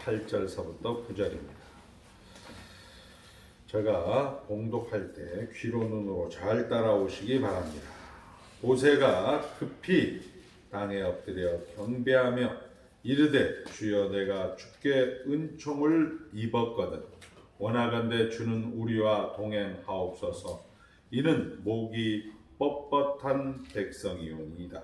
8절서부터 9절입니다. 제가 봉독할 때 귀로 눈으로 잘 따라오시기 바랍니다. 모세가 급히 땅에 엎드려 경배하며 이르되 주여 내가 주께 은총을 입었거든 원하건대 주는 우리와 동행하옵소서. 이는 목이 뻣뻣한 백성이오니이다.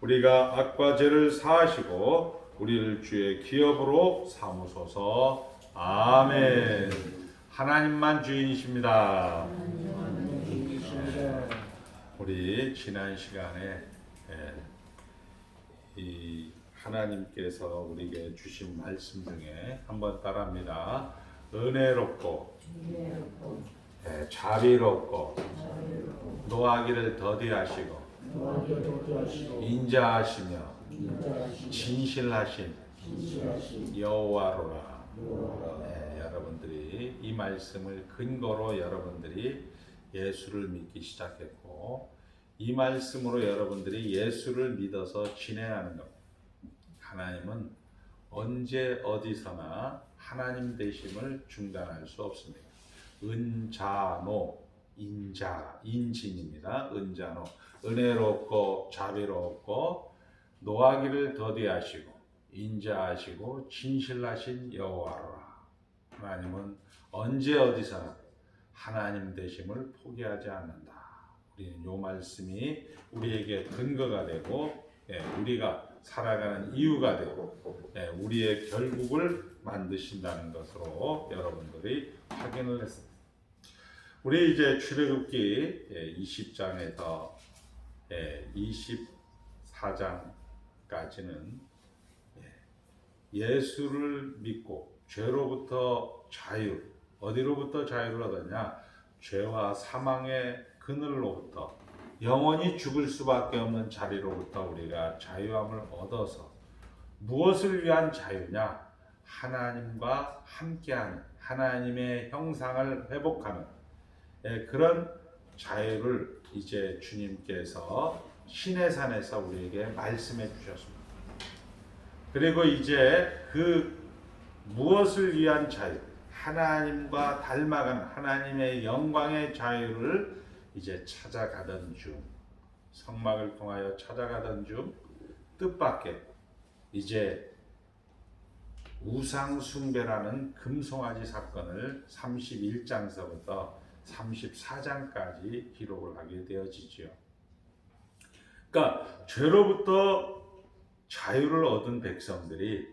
우리가 악과 죄를 사하시고 우리를 주의 기업으로 삼으소서. 아멘. 하나님만 주인이십니다. 우리 지난 시간에 이 하나님께서 우리에게 주신 말씀 중에 한번 따라합니다. 은혜롭고 자비롭고 노하기를 더디하시고 인자하시며 진실하신 여호와로라. 여러분들이 이 말씀을 근거로 여러분들이 예수를 믿기 시작했고 이 말씀으로 여러분들이 예수를 믿어서 진행하는 겁니다. 하나님은 언제 어디서나 하나님 되심을 중단할 수 없습니다. 은자노 인진입니다. 은자노 은혜롭고 자비롭고 노하기를 더디하시고 인자하시고 진실하신 여호와로라. 하나님은 언제 어디서나 하나님 되심을 포기하지 않는다. 우리는 이 말씀이 우리에게 근거가 되고 우리가 살아가는 이유가 되고 우리의 결국을 만드신다는 것으로 여러분들이 확인을 했습니다. 우리 이제 출애굽기 20장에서 24장까지는 예수를 믿고 죄로부터 자유, 어디로부터 자유를 얻었냐? 죄와 사망의 그늘로부터 영원히 죽을 수밖에 없는 자리로부터 우리가 자유함을 얻어서 무엇을 위한 자유냐? 하나님과 함께하는 하나님의 형상을 회복하는 그런 자유를 이제 주님께서 시내산에서 우리에게 말씀해 주셨습니다. 그리고 이제 그 무엇을 위한 자유, 하나님과 닮아가는 하나님의 영광의 자유를 이제 찾아가던 중, 성막을 통하여 찾아가던 중 뜻밖의 이제 우상숭배라는 금송아지 사건을 31장서부터 34장까지 기록을 하게 되어지죠. 그러니까 죄로부터 자유를 얻은 백성들이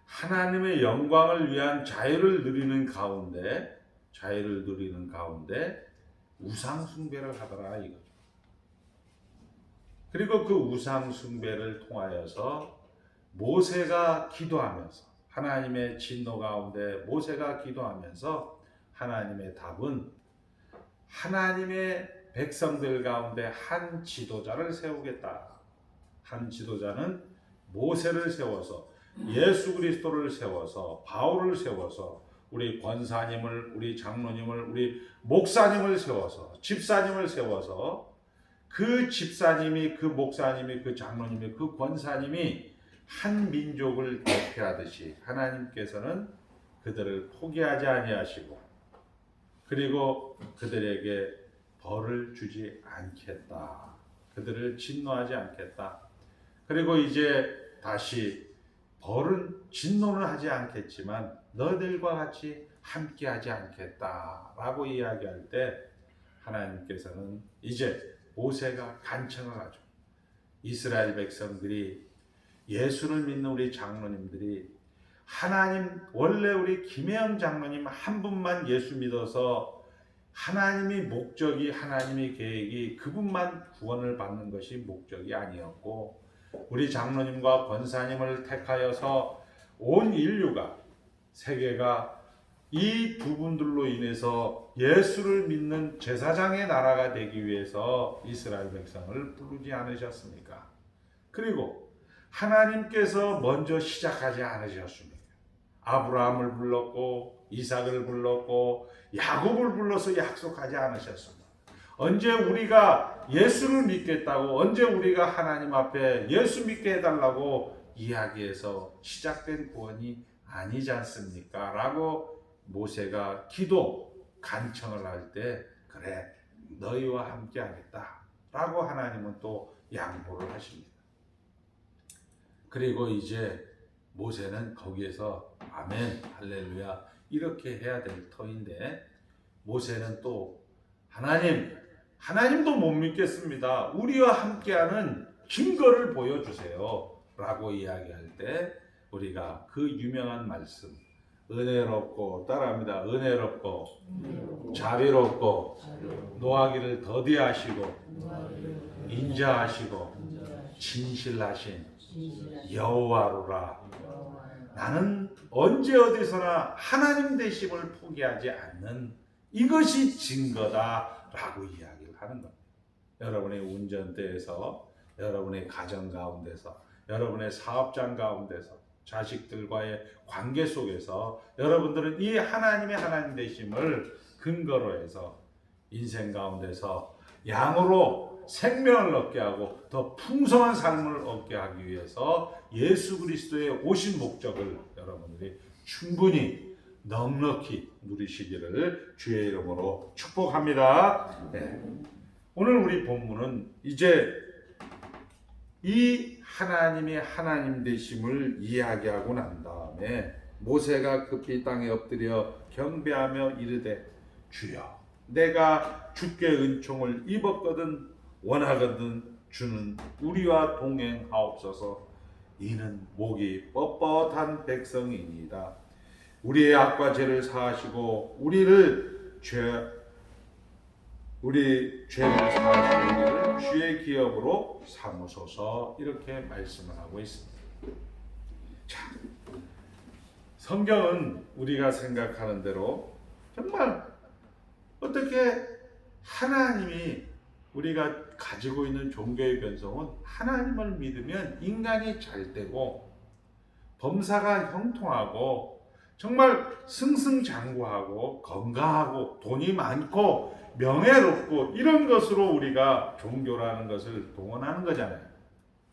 하나님의 영광을 위한 자유를 누리는 가운데 우상 숭배를 하더라 이거죠. 그리고 그 우상 숭배를 통하여서 모세가 기도하면서 하나님의 진노 가운데 모세가 기도하면서 하나님의 답은 하나님의 백성들 가운데 한 지도자를 세우겠다. 한 지도자는 모세를 세워서 예수 그리스도를 세워서 바울을 세워서 우리 권사님을 우리 장로님을 우리 목사님을 세워서 집사님을 세워서 그 집사님이 그 목사님이 그 장로님이 그 권사님이 한 민족을 대표하듯이 하나님께서는 그들을 포기하지 아니하시고 그리고 그들에게 벌을 주지 않겠다. 그들을 진노하지 않겠다. 그리고 이제 다시 진노는 하지 않겠지만 너희들과 같이 함께하지 않겠다라고 이야기할 때 하나님께서는 이제 모세가 간청을 하죠. 이스라엘 백성들이 예수를 믿는 우리 장로님들이 하나님 원래 우리 김혜영 장로님 한 분만 예수 믿어서 하나님의 목적이 하나님의 계획이 그분만 구원을 받는 것이 목적이 아니었고 우리 장로님과 권사님을 택하여서 온 인류가 세계가 이 두 분들로 인해서 예수를 믿는 제사장의 나라가 되기 위해서 이스라엘 백성을 부르지 않으셨습니까? 그리고 하나님께서 먼저 시작하지 않으셨습니까? 아브라함을 불렀고 이삭을 불렀고 야곱을 불러서 약속하지 않으셨습니까? 언제 우리가 예수를 믿겠다고 언제 우리가 하나님 앞에 예수 믿게 해달라고 이야기해서 시작된 구원이 아니지 않습니까? 라고 모세가 기도 간청을 할 때 그래 너희와 함께 하겠다 라고 하나님은 또 양보를 하십니다. 그리고 이제 모세는 거기에서 아멘 할렐루야 이렇게 해야 될 터인데 모세는 또 하나님도 못 믿겠습니다. 우리와 함께하는 증거를 보여주세요 라고 이야기할 때 우리가 그 유명한 말씀 은혜롭고 따라합니다. 은혜롭고 자비롭고 노하기를 더디하시고 인자하시고 진실하신 여호와로라. 나는 언제 어디서나 하나님 되심을 포기하지 않는 이것이 증거다 라고 이야기를 하는 겁니다. 여러분의 운전대에서 여러분의 가정 가운데서 여러분의 사업장 가운데서 자식들과의 관계 속에서 여러분들은 이 하나님의 하나님 되심을 근거로 해서 인생 가운데서 양으로 생명을 얻게 하고 더 풍성한 삶을 얻게 하기 위해서 예수 그리스도의 오신 목적을 여러분들이 충분히 넉넉히 누리시기를 주의 이름으로 축복합니다. 네. 오늘 우리 본문은 이제 이 하나님의 하나님 되심을 이야기하고 난 다음에 모세가 급히 땅에 엎드려 경배하며 이르되 주여 내가 주께 은총을 입었거든 원하거든 주는 우리와 동행하옵소서. 이는 목이 뻣뻣한 백성이니이다. 우리의 악과 죄를 사하시고 우리 죄를 사하시고 우리를 주의 기업으로 삼으소서. 이렇게 말씀을 하고 있습니다. 자, 성경은 우리가 생각하는 대로 정말 어떻게 하나님이 우리가 가지고 있는 종교의 변성은 하나님을 믿으면 인간이 잘 되고 범사가 형통하고 정말 승승장구하고 건강하고 돈이 많고 명예롭고 이런 것으로 우리가 종교라는 것을 동원하는 거잖아요.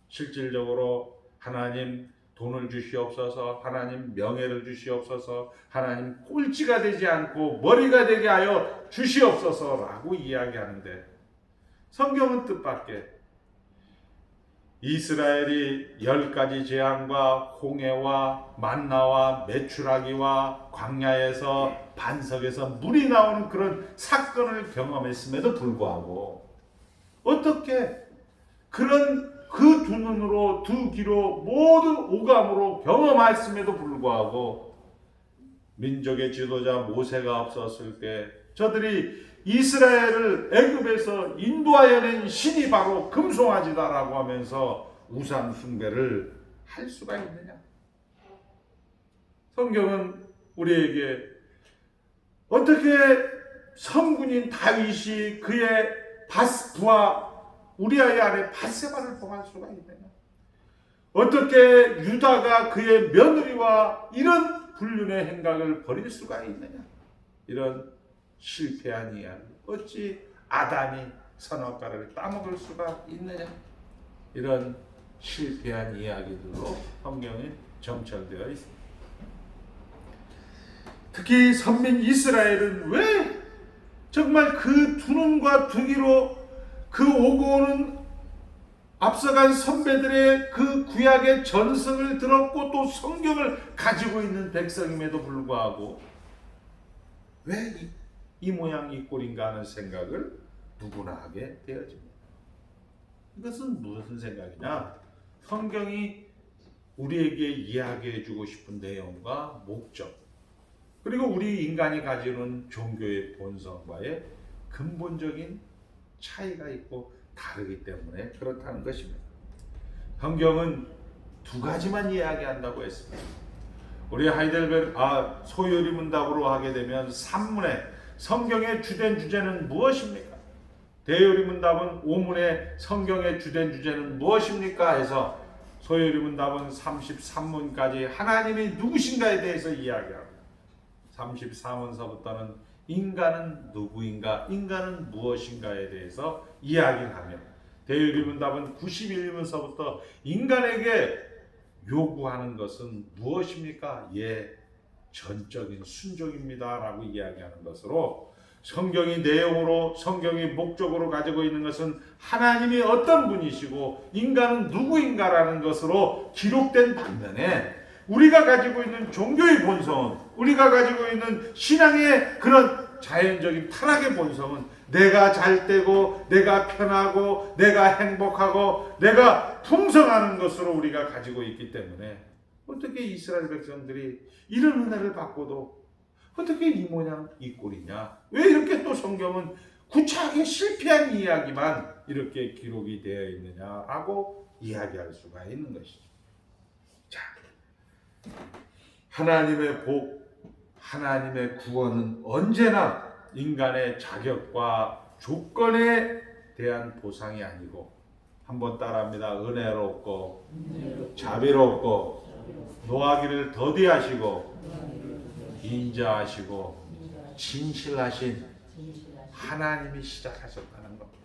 실질적으로 하나님 돈을 주시옵소서, 하나님 명예를 주시옵소서, 하나님 꼴찌가 되지 않고 머리가 되게 하여 주시옵소서라고 이야기하는데 성경은 뜻밖의 이스라엘이 10가지 재앙과 홍해와 만나와 메추라기와 광야에서 반석에서 물이 나오는 그런 사건을 경험했음에도 불구하고 어떻게 그런 그 두 눈으로 두 귀로 모든 오감으로 경험했음에도 불구하고 민족의 지도자 모세가 없었을 때 저들이 이스라엘을 애굽에서 인도하여 낸 신이 바로 금송아지다라고 하면서 우상 숭배를 할 수가 있느냐? 성경은 우리에게 어떻게 성군인 다윗이 그의 부하 우리아의 아내 밧세바를 범할 수가 있느냐? 어떻게 유다가 그의 며느리와 이런 불륜의 행각을 벌일 수가 있느냐? 이런 실패한 이야기. 어찌 아담이 선악과를 따먹을 수가 있느냐? 이런 실패한 이야기들로 성경에 점철되어 있습니다. 특히 선민 이스라엘은 왜 정말 그 두 눈과 두 귀로 그 오고 오는 앞서간 선배들의 그 구약의 전승을 들었고 또 성경을 가지고 있는 백성임에도 불구하고 왜 이 모양 이 꼴인가 하는 생각을 누구나 하게 되어집니다. 이것은 무슨 생각이냐? 성경이 우리에게 이야기해 주고 싶은 내용과 목적, 그리고 우리 인간이 가지는 종교의 본성과의 근본적인 차이가 있고 다르기 때문에 그렇다는 것입니다. 성경은 두 가지만 이야기한다고 했습니다. 우리 하이델베르 소요리 문답으로 하게 되면 산문의 성경의 주된 주제는 무엇입니까? 대요리 문답은 오문의 성경의 주된 주제는 무엇입니까? 해서 소요리 문답은 33문까지 하나님이 누구신가에 대해서 이야기합니다. 34문서부터는 인간은 누구인가, 인간은 무엇인가에 대해서 이야기를 하며 대요리 문답은 91문서부터 인간에게 요구하는 것은 무엇입니까? 예, 전적인 순종입니다 라고 이야기하는 것으로, 성경이 내용으로, 성경이 목적으로 가지고 있는 것은 하나님이 어떤 분이시고 인간은 누구인가라는 것으로 기록된 반면에, 우리가 가지고 있는 종교의 본성은, 우리가 가지고 있는 신앙의 그런 자연적인 타락의 본성은 내가 잘 되고 내가 편하고 내가 행복하고 내가 풍성하는 것으로 우리가 가지고 있기 때문에, 어떻게 이스라엘 백성들이 이런 은혜를 받고도 어떻게 이 모양 이 꼴이냐, 왜 이렇게 또 성경은 구차하게 실패한 이야기만 이렇게 기록이 되어 있느냐라고 이야기할 수가 있는 것이죠. 자, 하나님의 복, 하나님의 구원은 언제나 인간의 자격과 조건에 대한 보상이 아니고, 한번 따라합니다. 은혜롭고 자비롭고 노하기를 더디하시고 인자하시고 진실하신 하나님이 시작하셨다는 겁니다.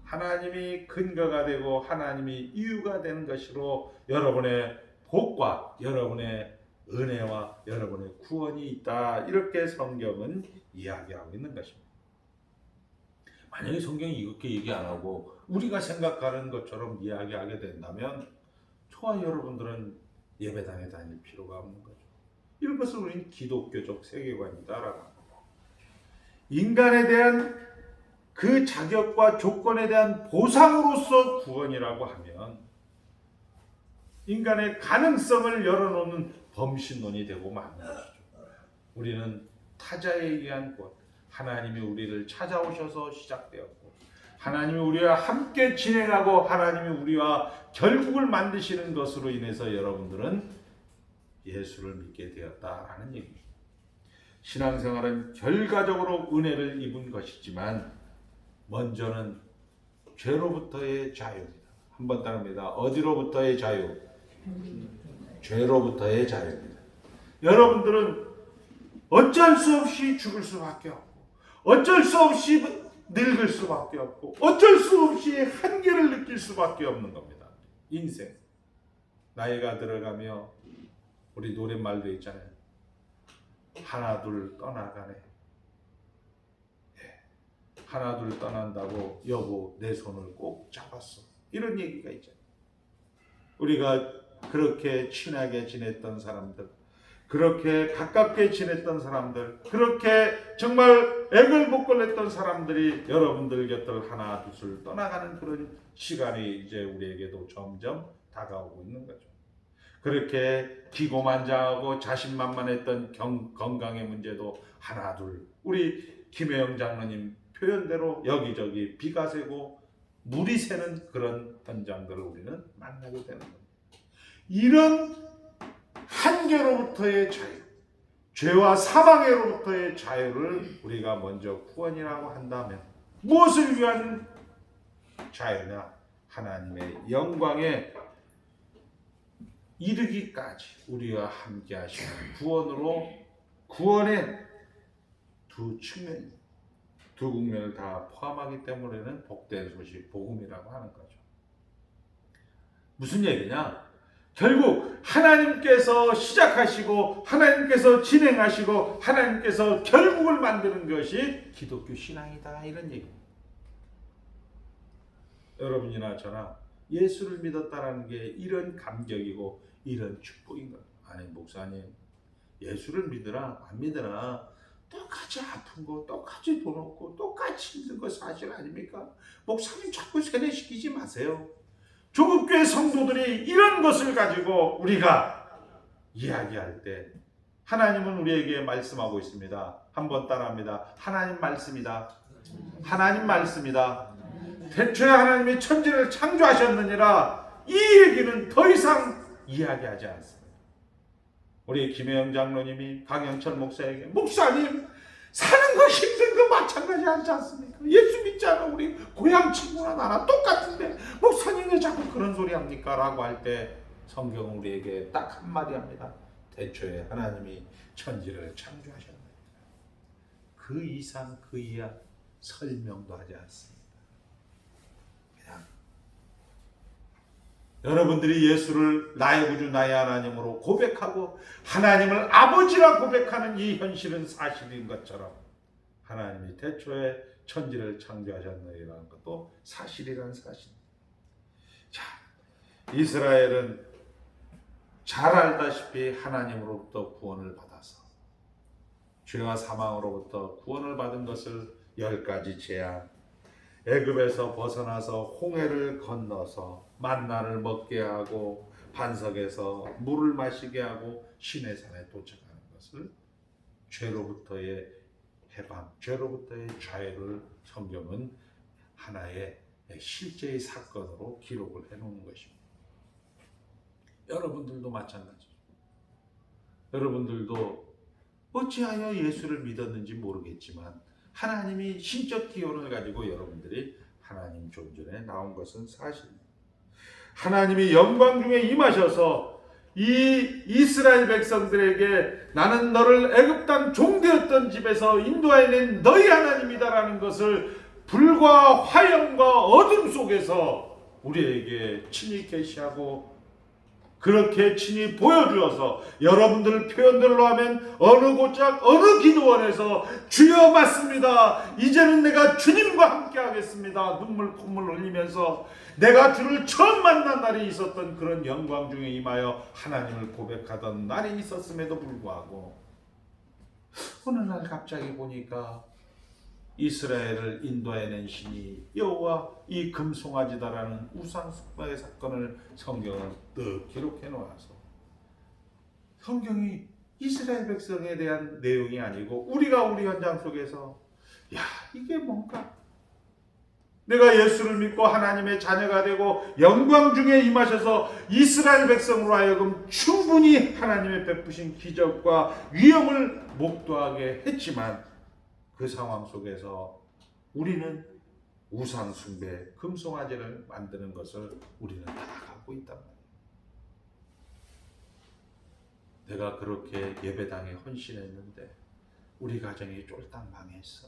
하나님이 근거가 되고 하나님이 이유가 되는 것으로 여러분의 복과 여러분의 은혜와 여러분의 구원이 있다, 이렇게 성경은 이야기하고 있는 것입니다. 만약에 성경이 이렇게 얘기 안 하고 우리가 생각하는 것처럼 이야기하게 된다면 저와 여러분들은 예배당에 다닐 필요가 없는 거죠. 이런 것을 우리는 기독교적 세계관이다라고 합니다. 인간에 대한 그 자격과 조건에 대한 보상으로서 구원이라고 하면 인간의 가능성을 열어놓는 범신론이 되고 마는 것이죠. 우리는 타자에 의한 구원, 하나님이 우리를 찾아오셔서 시작되었고, 하나님이 우리와 함께 진행하고 하나님이 우리와 결국을 만드시는 것으로 인해서 여러분들은 예수를 믿게 되었다라는 얘기입니다. 신앙생활은 결과적으로 은혜를 입은 것이지만 먼저는 죄로부터의 자유입니다. 한번 따릅니다. 어디로부터의 자유? 죄로부터의 자유입니다. 여러분들은 어쩔 수 없이 죽을 수밖에 없고, 어쩔 수 없이 늙을 수밖에 없고, 어쩔 수 없이 한계를 느낄 수밖에 없는 겁니다. 인생. 나이가 들어가며 우리 노랫말도 있잖아요. 하나 둘 떠나가네. 예. 하나 둘 떠난다고 여보 내 손을 꼭 잡았어. 이런 얘기가 있잖아요. 우리가 그렇게 친하게 지냈던 사람들, 그렇게 가깝게 지냈던 사람들, 그렇게 정말 액을 못 걸렸던 사람들이 여러분들 곁을 하나 둘 떠나가는 그런 시간이 이제 우리에게도 점점 다가오고 있는 거죠. 그렇게 기고만장하고 자신만만했던 건강의 문제도 하나 둘, 우리 김혜영 장로님 표현대로 여기저기 비가 새고 물이 새는 그런 현장들을 우리는 만나게 되는 겁니다. 이런 한계로부터의 자유, 죄와 사망으로부터의 자유를 우리가 먼저 구원이라고 한다면 무엇을 위한 자유냐? 하나님의 영광에 이르기까지 우리와 함께 하시는 구원으로, 구원의 두 측면, 두 국면을 다 포함하기 때문에는 복된 소식, 복음이라고 하는 거죠. 무슨 얘기냐? 결국 하나님께서 시작하시고 하나님께서 진행하시고 하나님께서 결국을 만드는 것이 기독교 신앙이다, 이런 얘기입니다. 여러분이나 저나 예수를 믿었다는 게 이런 감격이고 이런 축복인 거예요. 아니 목사님, 예수를 믿으라 안 믿으라 똑같이 아픈 거, 똑같이 돈 없고 똑같이 힘든 거 사실 아닙니까? 목사님 자꾸 세뇌시키지 마세요. 조국교회 성도들이 이런 것을 가지고 우리가 이야기할 때 하나님은 우리에게 말씀하고 있습니다. 한번 따라합니다. 하나님 말씀이다. 하나님 말씀이다. 태초에 하나님이 천지를 창조하셨느니라, 이 얘기는 더 이상 이야기하지 않습니다. 우리 김혜영 장로님이 강영철 목사에게, 목사님 사는 거 힘든 거 마찬가지 하지 않습니까? 예수 믿지 않아 우리 고향 친구나 나나 똑같은데 목사님 왜 자꾸 그런 소리 합니까? 라고 할 때 성경은 우리에게 딱 한마디 합니다. 태초에 하나님이 천지를 창조하셨느니라. 그 이상 그 이하 설명도 하지 않습니다. 그냥 여러분들이 예수를 나의 구주 나의 하나님으로 고백하고 하나님을 아버지라 고백하는 이 현실은 사실인 것처럼 하나님이 태초에 천지를 창조하셨느니라는 것도 사실이란 사실. 자, 이스라엘은 잘 알다시피 하나님으로부터 구원을 받아서 죄와 사망으로부터 구원을 받은 것을 10가지 재앙, 애굽에서 벗어나서 홍해를 건너서 만나를 먹게 하고 반석에서 물을 마시게 하고 시내산에 도착하는 것을 죄로부터의 해방, 죄로부터의 자유를 성경은 하나의 실제의 사건으로 기록을 해놓는 것입니다. 여러분들도 마찬가지죠. 여러분들도 어찌하여 예수를 믿었는지 모르겠지만 하나님이 신적 기원을 가지고 여러분들이 하나님 존전에 나온 것은 사실입니다. 하나님이 영광 중에 임하셔서 이 이스라엘 백성들에게 나는 너를 애굽 땅 종되었던 집에서 인도해낸 너희 하나님이다라는 것을 불과 화염과 어둠 속에서 우리에게 친히 계시하고 그렇게 친히 보여주어서 여러분들 표현들로 하면 어느 곳짝 어느 기도원에서 주여 맞습니다. 이제는 내가 주님과 함께 하겠습니다. 눈물 콧물 흘리면서 내가 주를 처음 만난 날이 있었던 그런 영광 중에 임하여 하나님을 고백하던 날이 있었음에도 불구하고 어느 날 갑자기 보니까 이스라엘을 인도해낸 신이 여호와 이 금송아지다라는 우상 숭배의 사건을 성경은 늘 기록해 놓아서 성경이 이스라엘 백성에 대한 내용이 아니고 우리가 우리 현장 속에서 야 이게 뭔가 내가 예수를 믿고 하나님의 자녀가 되고 영광 중에 임하셔서 이스라엘 백성으로 하여금 충분히 하나님의 베푸신 기적과 위엄을 목도하게 했지만 그 상황 속에서 우리는 우상 숭배, 금송아지를 만드는 것을 우리는 다 갖고 있단 말이에요. 내가 그렇게 예배당에 헌신했는데 우리 가정이 쫄딱 망했어.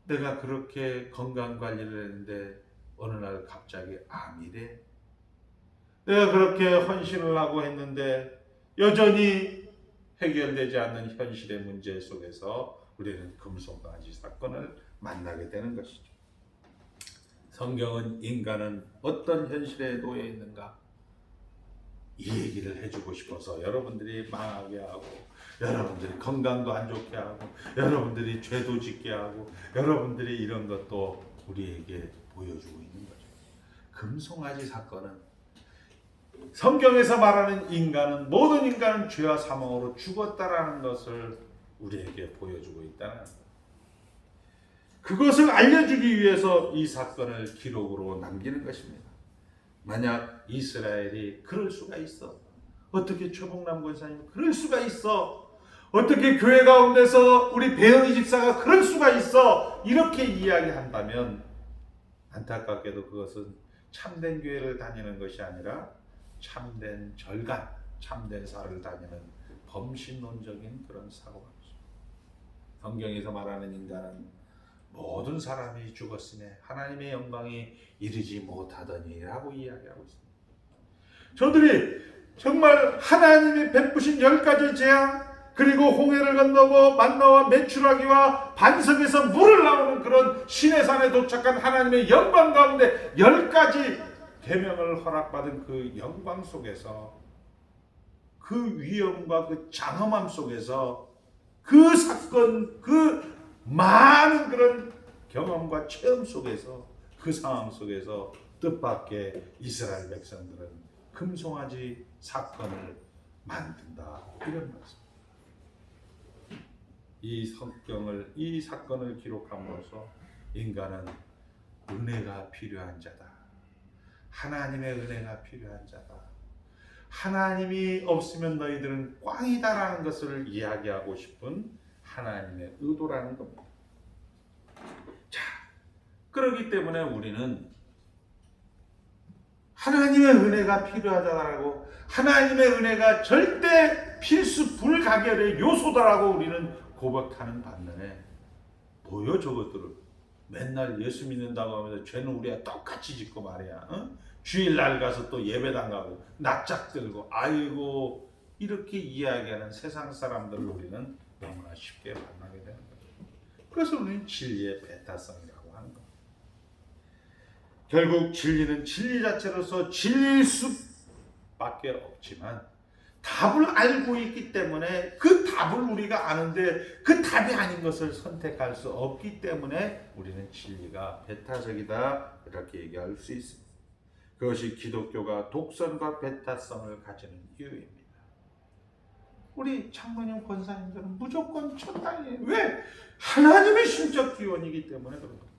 내가 그렇게 건강관리를 했는데 어느 날 갑자기 암이래. 내가 그렇게 헌신을 하고 했는데 여전히 해결되지 않는 현실의 문제 속에서 우리는 금송아지 사건을 만나게 되는 것이죠. 성경은 인간은 어떤 현실에 놓여 있는가 이 얘기를 해주고 싶어서 여러분들이 망하게 하고 여러분들이 건강도 안 좋게 하고 여러분들이 죄도 짓게 하고 여러분들이 이런 것도 우리에게 보여주고 있는 거죠. 금송아지 사건은 성경에서 말하는 인간은 모든 인간은 죄와 사망으로 죽었다라는 것을 우리에게 보여주고 있다는 것. 그것을 알려주기 위해서 이 사건을 기록으로 남기는 것입니다. 만약 이스라엘이 그럴 수가 있어. 어떻게 최복남 권사님 그럴 수가 있어. 어떻게 교회 가운데서 우리 배영희 집사가 그럴 수가 있어. 이렇게 이야기한다면 안타깝게도 그것은 참된 교회를 다니는 것이 아니라 참된 절간, 참된 사를 다니는 범신론적인 그런 사고가 성경에서 말하는 인간은 모든 사람이 죽었으니 하나님의 영광이 이르지 못하더니 라고 이야기하고 있습니다. 저들이 정말 하나님이 베푸신 10가지 재앙 그리고 홍해를 건너고 만나와 메추라기와 반석에서 물을 나오는 그런 시내산에 도착한 하나님의 영광 가운데 10가지 계명을 허락받은 그 영광 속에서 그 위엄과 그 장엄함 속에서 그 사건, 그 많은 그런 경험과 체험 속에서 그 상황 속에서 뜻밖의 이스라엘 백성들은 금송아지 사건을 만든다 이런 말씀. 이 사건을 기록함으로써 인간은 은혜가 필요한 자다. 하나님의 은혜가 필요한 자다. 하나님이 없으면 너희들은 꽝이다라는 것을 이야기하고 싶은 하나님의 의도라는 겁니다. 자, 그렇기 때문에 우리는 하나님의 은혜가 필요하다라고 하나님의 은혜가 절대 필수 불가결의 요소다라고 우리는 고백하는 반면에 뭐요 저것들을 맨날 예수 믿는다고 하면서 죄는 우리가 똑같이 짓고 말이야. 어? 주일날 가서 또 예배당 가고 낯짝 들고 아이고 이렇게 이야기하는 세상 사람들을 우리는 너무나 쉽게 만나게 되는 거죠. 그래서 우리는 진리의 배타성이라고 하는 겁니다. 결국 진리는 진리 자체로서 진리일 수밖에 없지만 답을 알고 있기 때문에 그 답을 우리가 아는데 그 답이 아닌 것을 선택할 수 없기 때문에 우리는 진리가 배타적이다 이렇게 얘기할 수 있습니다. 그것이 기독교가 독선과 배타성을 가지는 이유입니다. 우리 장로님 권사님들은 무조건 천당이에요. 왜? 하나님의 신적 기원이기 때문에 그런 거예요.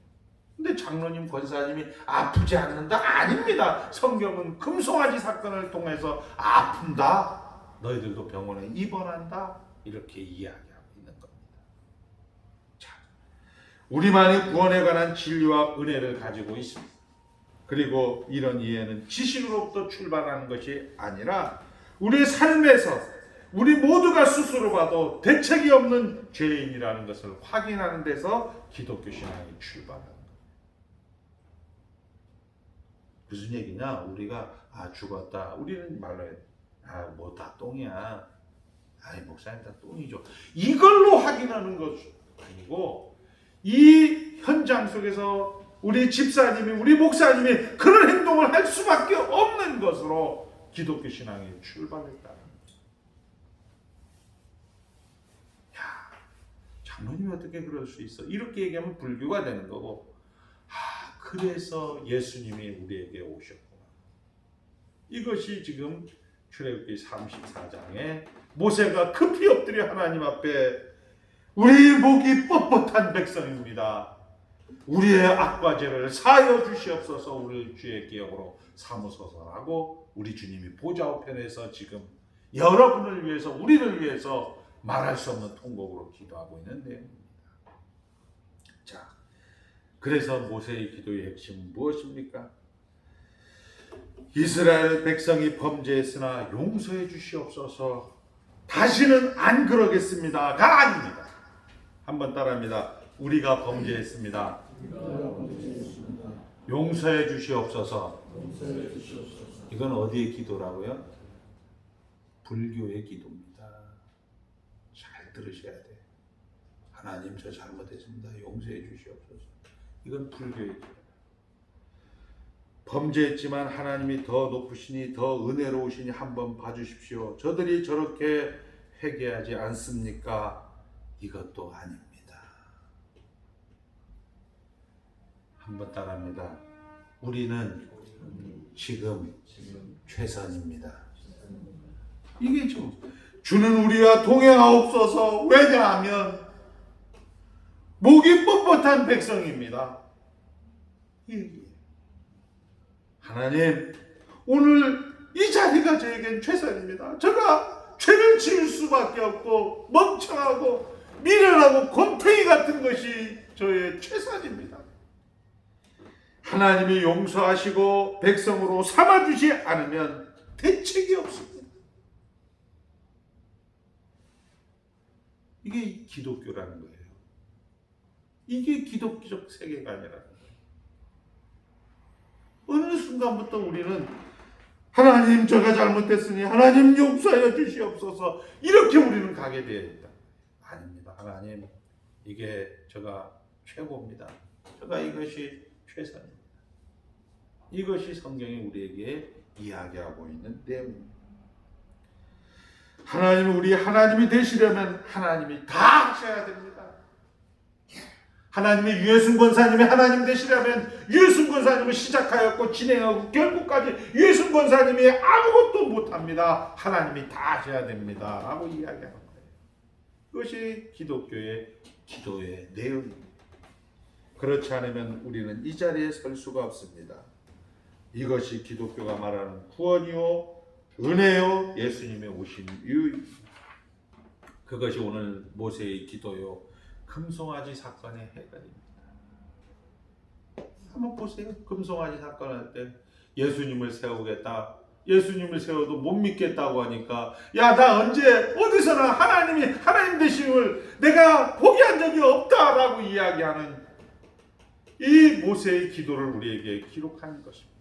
근데 장로님 권사님이 아프지 않는다? 아닙니다. 성경은 금송아지 사건을 통해서 아픈다. 너희들도 병원에 입원한다. 이렇게 이야기하고 있는 겁니다. 자, 우리만이 구원에 관한 진리와 은혜를 가지고 있습니다. 그리고 이런 이해는 지식으로부터 출발하는 것이 아니라 우리 삶에서 우리 모두가 스스로 봐도 대책이 없는 죄인이라는 것을 확인하는 데서 기독교 신앙이 출발하는 거예요. 무슨 얘기냐? 우리가 죽었다. 우리는 말로 해. 뭐 다 똥이야. 목사님 다 똥이죠. 이걸로 확인하는 것이 아니고 이 현장 속에서 우리 집사님이 우리 목사님이 그런 행동을 할 수밖에 없는 것으로 기독교 신앙이 출발했다. 장로님이 어떻게 그럴 수 있어? 이렇게 얘기하면 불교가 되는 거고 그래서 예수님이 우리에게 오셨구나. 이것이 지금 출애굽기 34장에 모세가 급히 엎드려 하나님 앞에 우리 목이 뻣뻣한 백성입니다. 우리의 악과 죄를 사하여 주시옵소서 우리 주의 기억으로 사무소서라고 우리 주님이 보좌 우편에서 지금 여러분을 위해서 우리를 위해서 말할 수 없는 통곡으로 기도하고 있는 내용입니다. 자, 그래서 모세의 기도의 핵심은 무엇입니까? 이스라엘 백성이 범죄했으나 용서해 주시옵소서 다시는 안 그러겠습니다가 아닙니다. 한번 따라합니다. 우리가 범죄했습니다. 용서해 주시옵소서. 이건 어디의 기도라고요? 불교의 기도입니다. 잘 들으셔야 돼. 하나님 저 잘못했습니다. 용서해 주시옵소서. 이건 불교의 기도. 범죄했지만 하나님이 더 높으시니 더 은혜로우시니 한번 봐주십시오. 저들이 저렇게 회개하지 않습니까? 이것도 아닙니다. 한번 따라합니다. 우리는 지금 최선입니다. 이게 좀 주는 우리와 동행하옵소서. 왜냐하면 목이 뻣뻣한 백성입니다. 하나님, 오늘 이 자리가 저에겐 최선입니다. 제가 죄를 지을 수밖에 없고 멍청하고 미련하고 곰탱이 같은 것이 저의 최선입니다. 하나님이 용서하시고 백성으로 삼아주지 않으면 대책이 없습니다. 이게 기독교라는 거예요. 이게 기독교적 세계관이라는 거예요. 어느 순간부터 우리는 하나님 제가 잘못했으니 하나님 용서하여 주시옵소서 이렇게 우리는 가게 되어 있다. 아닙니다. 하나님 이게 제가 최고입니다. 제가 이것이 최선입니다. 이것이 성경이 우리에게 이야기하고 있는 내용입니다. 하나님은 우리 하나님이 되시려면 하나님이 다 하셔야 됩니다. 하나님이 유해순 권사님이 하나님 되시려면 유해순 권사님을 시작하였고 진행하고 결국까지 유해순 권사님이 아무것도 못합니다. 하나님이 다 하셔야 됩니다. 라고 이야기하는 거예요. 그것이 기독교의 기도의 내용입니다. 그렇지 않으면 우리는 이 자리에 설 수가 없습니다. 이것이 기독교가 말하는 구원이요 은혜요 예수님의 오신 이유입니다. 그것이 오늘 모세의 기도요 금송아지 사건의 해결입니다. 한번 보세요. 금송아지 사건 할 때 예수님을 세우겠다. 예수님을 세워도 못 믿겠다고 하니까 야, 나 언제 어디서나 하나님이 하나님 되심을 내가 포기한 적이 없다라고 이야기하는 이 모세의 기도를 우리에게 기록하는 것입니다.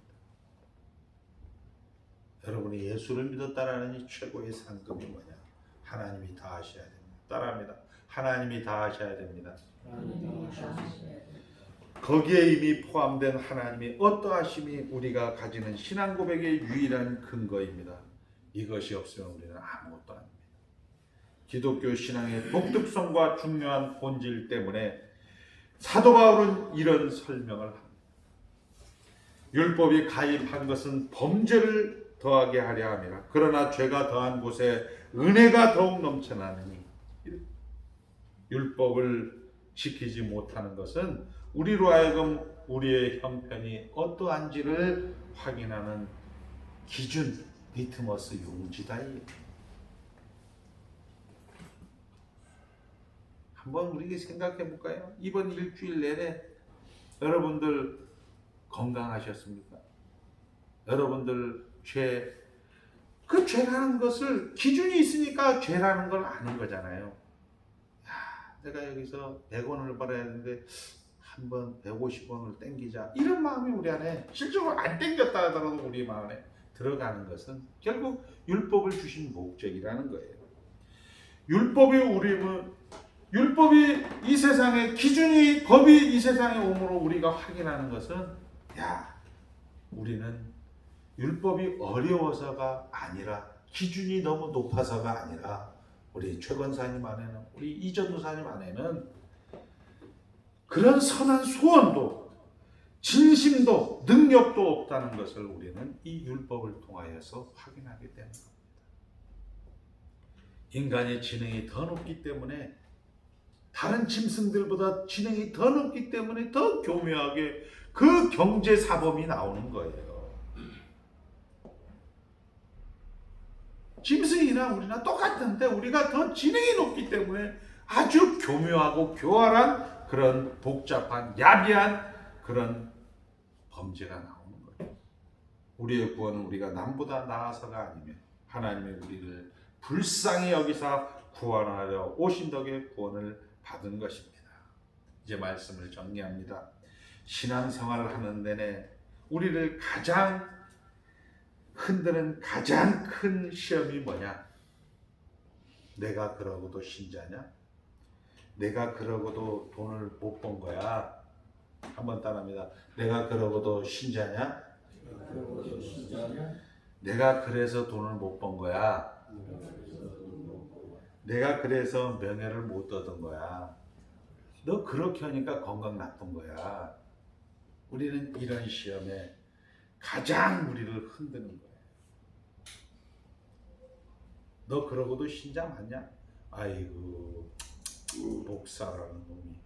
여러분이 예수를 믿었다라는 이 최고의 상급이 뭐냐? 하나님이 다 하셔야 됩니다. 따라합니다. 하나님이 다 하셔야 됩니다. 거기에 이미 포함된 하나님이 어떠하심이 우리가 가지는 신앙 고백의 유일한 근거입니다. 이것이 없으면 우리는 아무것도 아닙니다. 기독교 신앙의 독특성과 중요한 본질 때문에 사도 바울은 이런 설명을 합니다. 율법이 가입한 것은 범죄를 더하게 하려 함이라. 그러나 죄가 더한 곳에 은혜가 더욱 넘쳐나느니. 율법을 지키지 못하는 것은 우리로 하여금 우리의 형편이 어떠한지를 확인하는 기준, 리트머스 용지다. 한번 우리가 생각해 볼까요? 이번 일주일 내내 여러분들 건강하셨습니까? 여러분들 죄라는 것을 기준이 있으니까 죄라는 걸 아는 거잖아요. 야, 내가 여기서 100원을 벌어야 하는데 한번 150원을 땡기자. 이런 마음이 우리 안에 실제로 안 땡겼다 하더라도 우리 마음에 들어가는 것은 결국 율법을 주신 목적이라는 거예요. 율법이 이 세상의 기준이, 법이 이 세상에 오므로 우리가 확인하는 것은, 우리는 율법이 어려워서가 아니라, 기준이 너무 높아서가 아니라, 우리 최 권사님 안에는, 우리 이 전도사님 안에는 그런 선한 소원도, 진심도, 능력도 없다는 것을 우리는 이 율법을 통하여서 확인하게 되는 겁니다. 인간의 지능이 더 높기 때문에, 다른 짐승들보다 지능이 더 높기 때문에 더 교묘하게 그 경제사범이 나오는 거예요. 짐승이나 우리나 똑같은데 우리가 더 지능이 높기 때문에 아주 교묘하고 교활한 그런 복잡한 야비한 그런 범죄가 나오는 거예요. 우리의 구원은 우리가 남보다 나아서가 아니면 하나님의 우리를 불쌍히 여기사 구원하려 오신 덕에 구원을 받은 것입니다. 이제 말씀을 정리합니다. 신앙생활을 하는 내내 우리를 가장 흔드는 가장 큰 시험이 뭐냐? 내가 그러고도 신자냐? 내가 그러고도 돈을 못 번 거야? 한번 따라합니다. 내가 그러고도 신자냐? 내가 그래서 돈을 못 번 거야? 내가 그래서 명예를 못 얻은 거야? 너 그렇게 하니까 건강 나쁜 거야? 우리는 이런 시험에 가장 우리를 흔드는 거예요. 너 그러고도 신자 맞냐? 아이고, 목사라는 놈이.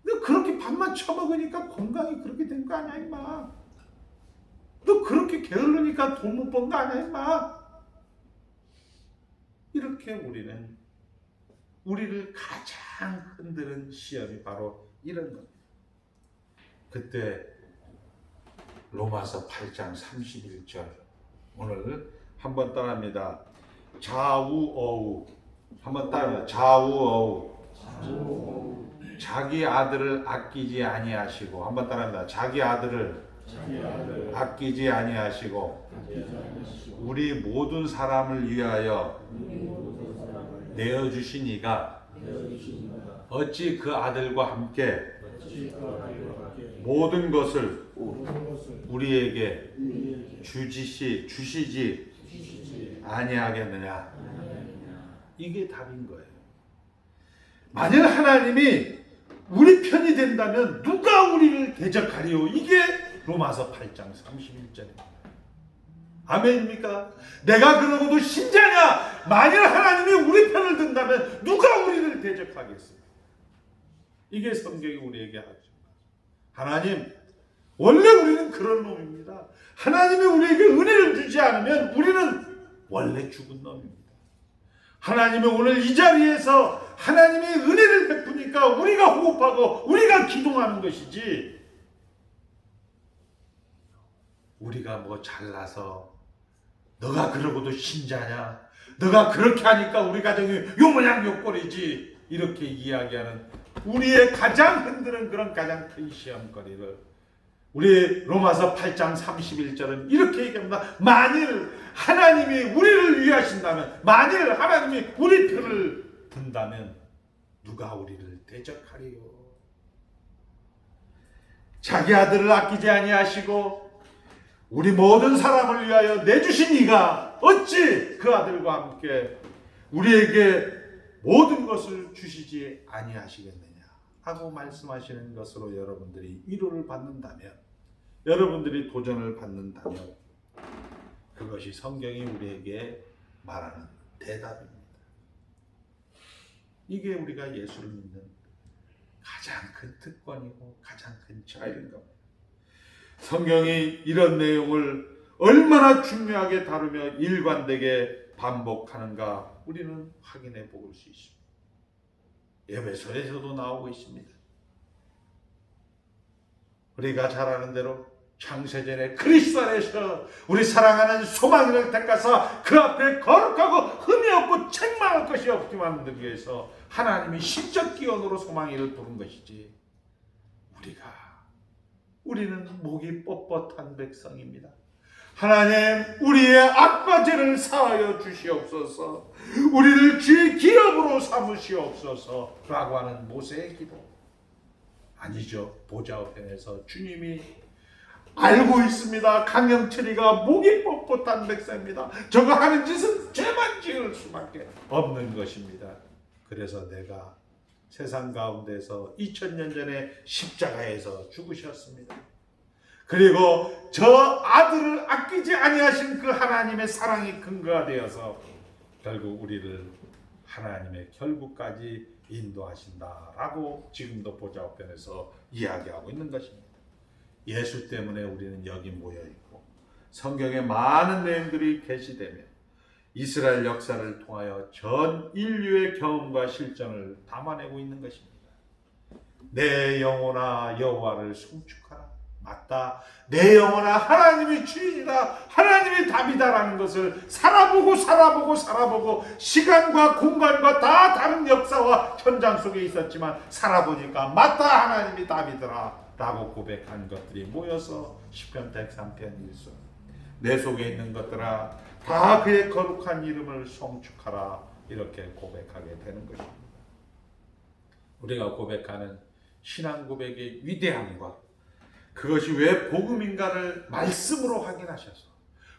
너 그렇게 밥만 처먹으니까 건강이 그렇게 된 거 아니야, 임마? 너 그렇게 게으르니까 돈 못 번 거 아니야, 임마? 이렇게 우리는 우리를 가장 흔드는 시험이 바로 이런 겁니다. 그때 로마서 8장 31절 오늘 한번 따라합니다. 좌우어우 한번 따라합니다. 좌우어우 자기 아들을 아끼지 아니하시고 한번 따라합니다. 자기 아들을 아끼지 아니하시고 우리 모든 사람을 위하여 내어주신 이가 어찌 그 아들과 함께 모든 것을 우리에게 주시지 아니하겠느냐. 이게 답인 거예요. 만약 하나님이 우리 편이 된다면 누가 우리를 대적하리요? 이게 로마서 8장 31절입니다. 아멘입니까? 내가 그러고도 신자냐? 만일 하나님이 우리 편을 든다면 누가 우리를 대적하겠습니까? 이게 성경이 우리에게 하죠. 하나님, 원래 우리는 그런 놈입니다. 하나님이 우리에게 은혜를 주지 않으면 우리는 원래 죽은 놈입니다. 하나님이 오늘 이 자리에서 하나님이 은혜를 베푸니까 우리가 호흡하고 우리가 기도하는 것이지, 우리가 뭐 잘나서 너가 그러고도 신자냐? 너가 그렇게 하니까 우리 가정이 요 모양 요 꼴이지, 이렇게 이야기하는 우리의 가장 흔드는 그런 가장 큰 시험거리를 우리 로마서 8장 31절은 이렇게 얘기합니다. 만일 하나님이 우리를 위하신다면, 만일 하나님이 우리 편을 든다면 누가 우리를 대적하리요? 자기 아들을 아끼지 아니하시고 우리 모든 사람을 위하여 내주신 이가 어찌 그 아들과 함께 우리에게 모든 것을 주시지 아니하시겠느냐 하고 말씀하시는 것으로 여러분들이 위로를 받는다면, 여러분들이 도전을 받는다면 그것이 성경이 우리에게 말하는 대답입니다. 이게 우리가 예수를 믿는 가장 큰 특권이고 가장 큰 자유인 겁니다. 성경이 이런 내용을 얼마나 중요하게 다루며 일관되게 반복하는가 우리는 확인해 볼 수 있습니다. 에베소에서도 나오고 있습니다. 우리가 잘 아는 대로 창세전에 그리스도 안에서 우리 사랑하는 소망을 택하사 그 앞에 거룩하고 흠이 없고 책망할 것이 없게 만들기 위해서 하나님이 신적 기원으로 소망이를 부른 것이지, 우리는 목이 뻣뻣한 백성입니다. 하나님, 우리의 악과 죄를 사하여 주시옵소서, 우리를 주의 기업으로 삼으시옵소서 라고 하는 모세의 기도 아니죠. 보좌우편에서 주님이 알고 있습니다. 강영철이가 목이 뻣뻣한 백성입니다. 저거 하는 짓은 죄만 지을 수밖에 없는 것입니다. 그래서 내가 세상 가운데서 2000년 전에 십자가에서 죽으셨습니다. 그리고 저 아들을 아끼지 아니하신 그 하나님의 사랑이 근거가 되어서 결국 우리를 하나님의 결국까지 인도하신다라고 지금도 보좌우편에서 이야기하고 있는 것입니다. 예수 때문에 우리는 여기 모여있고 성경에 많은 내용들이 계시되며 이스라엘 역사를 통하여 전 인류의 경험과 실전을 담아내고 있는 것입니다. 내 영혼아 여호와를 송축하라. 맞다. 내 영혼아 하나님이 주인이다, 하나님이 답이다라는 것을 살아보고 시간과 공간과 다 다른 역사와 현장 속에 있었지만 살아보니까 맞다, 하나님이 답이더라 라고 고백한 것들이 모여서 시편 103편 1절 내 속에 있는 것들아 다 그의 거룩한 이름을 송축하라, 이렇게 고백하게 되는 것입니다. 우리가 고백하는 신앙 고백의 위대함과 그것이 왜 복음인가를 말씀으로 확인하셔서,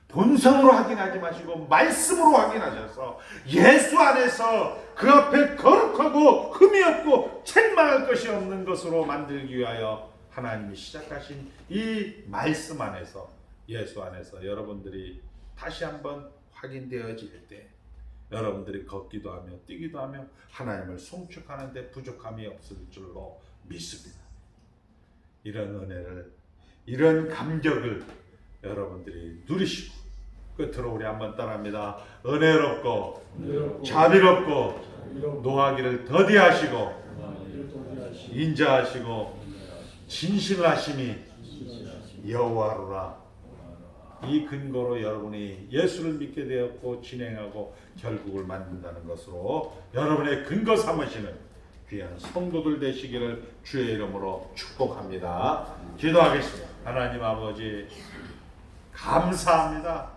본성으로 확인하지 마시고 말씀으로 확인하셔서 예수 안에서 그 앞에 거룩하고 흠이 없고 책망할 것이 없는 것으로 만들기 위하여 하나님이 시작하신 이 말씀 안에서, 예수 안에서 여러분들이 다시 한번 확인되어질 때 여러분들이 걷기도 하며 뛰기도 하며 하나님을 송축하는 데 부족함이 없을 줄로 믿습니다. 이런 은혜를, 이런 감격을 여러분들이 누리시고 끝으로 우리 한번 따라합니다. 은혜롭고 자비롭고 노하기를 더디하시고 인자하시고 진실하심이 여호와로라. 이 근거로 여러분이 예수를 믿게 되었고 진행하고 결국을 만든다는 것으로 여러분의 근거 삼으시는 귀한 성도들 되시기를 주의 이름으로 축복합니다. 기도하겠습니다. 하나님 아버지 감사합니다.